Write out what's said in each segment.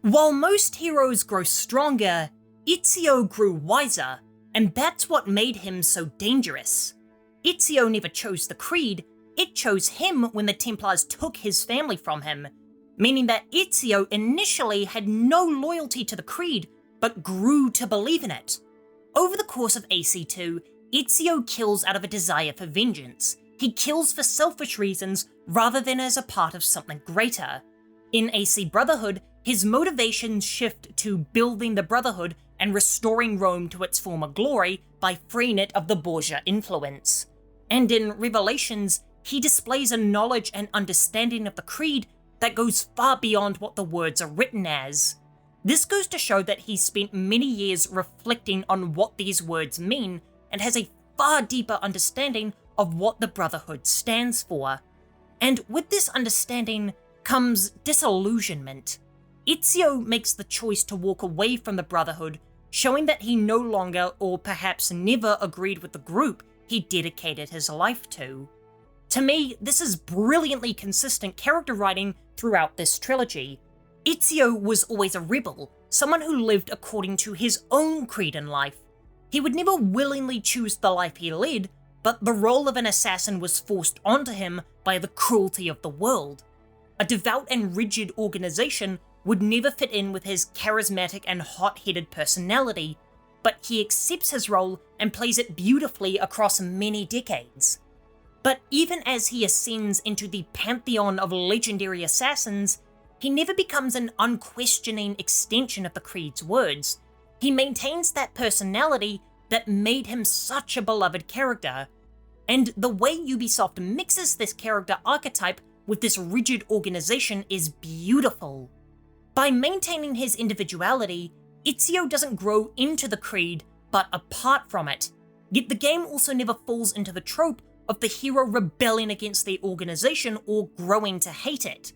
While most heroes grow stronger, Ezio grew wiser, and that's what made him so dangerous. Ezio never chose the Creed, it chose him when the Templars took his family from him, meaning that Ezio initially had no loyalty to the Creed, but grew to believe in it. Over the course of AC2, Ezio kills out of a desire for vengeance. He kills for selfish reasons rather than as a part of something greater. In AC Brotherhood, his motivations shift to building the Brotherhood and restoring Rome to its former glory by freeing it of the Borgia influence. And in Revelations, he displays a knowledge and understanding of the Creed that goes far beyond what the words are written as. This goes to show that he's spent many years reflecting on what these words mean and has a far deeper understanding of what the Brotherhood stands for. And with this understanding comes disillusionment. Ezio makes the choice to walk away from the Brotherhood, showing that he no longer, or perhaps never, agreed with the group he dedicated his life to. To me, this is brilliantly consistent character writing throughout this trilogy. Ezio was always a rebel, someone who lived according to his own creed in life. He would never willingly choose the life he led, but the role of an assassin was forced onto him by the cruelty of the world. A devout and rigid organization would never fit in with his charismatic and hot-headed personality, but he accepts his role and plays it beautifully across many decades. But even as he ascends into the pantheon of legendary assassins, he never becomes an unquestioning extension of the Creed's words. He maintains that personality that made him such a beloved character. And the way Ubisoft mixes this character archetype with this rigid organization is beautiful. By maintaining his individuality, Ezio doesn't grow into the Creed, but apart from it. Yet the game also never falls into the trope of the hero rebelling against the organization or growing to hate it.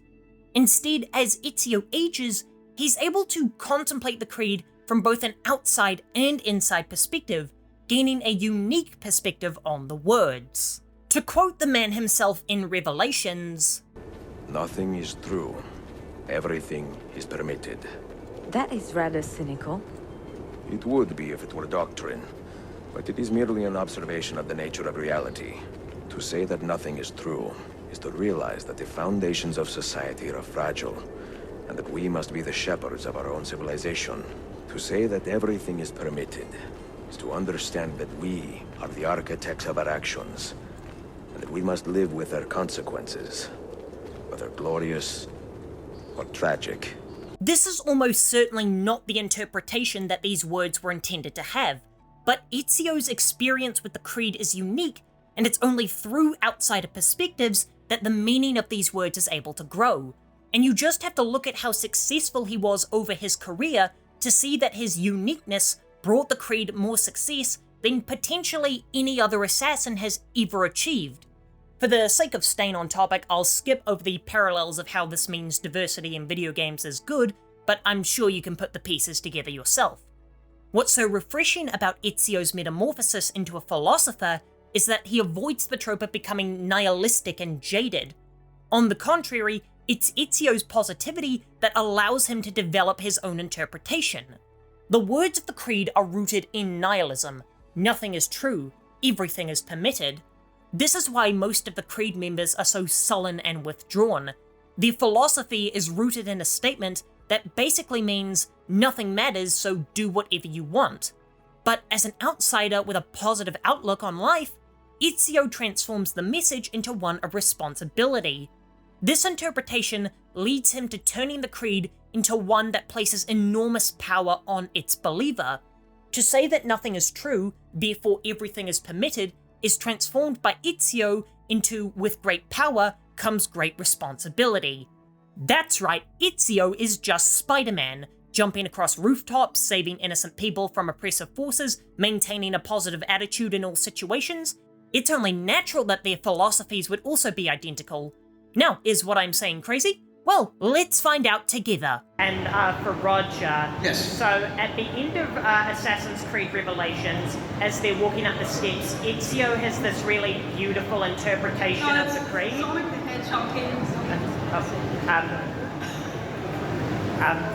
Instead, as Ezio ages, he's able to contemplate the Creed from both an outside and inside perspective, gaining a unique perspective on the words. To quote the man himself in Revelations, "Nothing is true. Everything is permitted." That is rather cynical. It would be if it were doctrine, but it is merely an observation of the nature of reality. To say that nothing is true is to realize that the foundations of society are fragile, and that we must be the shepherds of our own civilization. To say that everything is permitted is to understand that we are the architects of our actions, and that we must live with their consequences, whether glorious or tragic. This is almost certainly not the interpretation that these words were intended to have, but Ezio's experience with the Creed is unique, and it's only through outsider perspectives that the meaning of these words is able to grow. And you just have to look at how successful he was over his career to see that his uniqueness brought the Creed more success than potentially any other assassin has ever achieved. For the sake of staying on topic, I'll skip over the parallels of how this means diversity in video games is good, but I'm sure you can put the pieces together yourself. What's so refreshing about Ezio's metamorphosis into a philosopher is that he avoids the trope of becoming nihilistic and jaded. On the contrary, it's Ezio's positivity that allows him to develop his own interpretation. The words of the Creed are rooted in nihilism. Nothing is true, everything is permitted. This is why most of the Creed members are so sullen and withdrawn. Their philosophy is rooted in a statement that basically means nothing matters, so do whatever you want. But as an outsider with a positive outlook on life, Ezio transforms the message into one of responsibility. This interpretation leads him to turning the Creed into one that places enormous power on its believer. To say that nothing is true, therefore everything is permitted, is transformed by Ezio into, with great power comes great responsibility. That's right, Ezio is just Spider-Man, jumping across rooftops, saving innocent people from oppressive forces, maintaining a positive attitude in all situations. It's only natural that their philosophies would also be identical. Now, is what I'm saying crazy? Well, let's find out together. And for Roger, yes. So at the end of Assassin's Creed Revelations, as they're walking up the steps, Ezio has this really beautiful interpretation of the Creed. Sonic the Hedgehog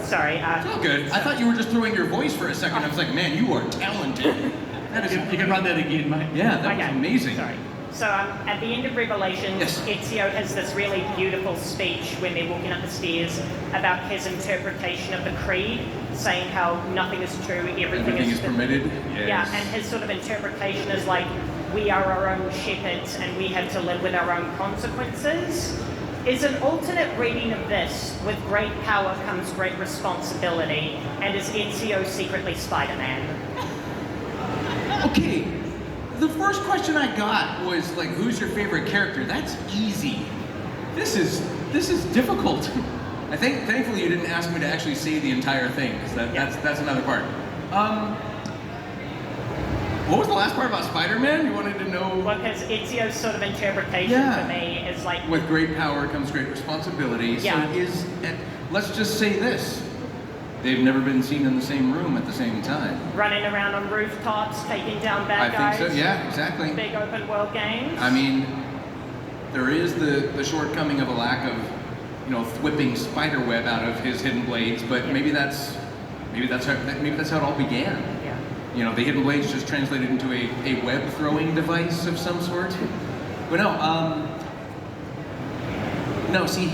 Sorry. Oh, good. I thought you were just throwing your voice for a second. I was like, man, you are talented. That is, You can run that again, mate. yeah, that was amazing. Sorry. So at the end of Revelations, Yes. Ezio has this really beautiful speech when they're walking up the stairs about his interpretation of the creed, saying how nothing is true, everything Everything is permitted. Yes. Yeah, and his sort of interpretation is like, we are our own shepherds and we have to live with our own consequences. Is an alternate reading of this, with great power comes great responsibility, and is Ezio secretly Spider-Man? Okay, the first question I got was like, who's your favorite character? That's easy. This is difficult. I think, thankfully, you didn't ask me to actually say the entire thing, because that's another part. What was the last part about Spider-Man? You wanted to know? Well, because Ezio's sort of interpretation for me is like... With great power comes great responsibility. Yeah. So let's just say this. They've never been seen in the same room at the same time. Running around on rooftops, taking down bad I guys. think so, yeah, exactly. Big open world games. I mean, there is the shortcoming of a lack of, whipping spider web out of his hidden blades, but maybe that's how it all began. Yeah. The hidden blades just translated into a web throwing device of some sort. But no, see,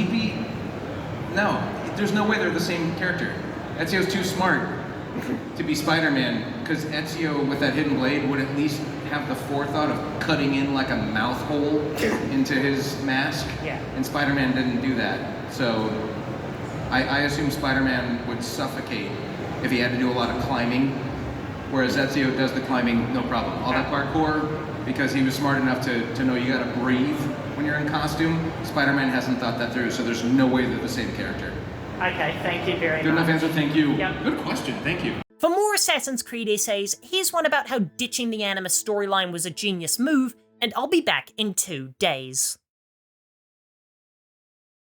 there's no way they're the same character. Ezio's too smart to be Spider-Man, because Ezio, with that hidden blade, would at least have the forethought of cutting in like a mouth hole into his mask. Yeah. And Spider-Man didn't do that. So I assume Spider-Man would suffocate if he had to do a lot of climbing, whereas Ezio does the climbing no problem. All that parkour, because he was smart enough to know you gotta breathe when you're in costume. Spider-Man hasn't thought that through, so there's no way they're the same character. Okay, thank you very much. Good enough answer, thank you. Yep. Good question, thank you. For more Assassin's Creed essays, here's one about how ditching the Animus storyline was a genius move, and I'll be back in 2 days.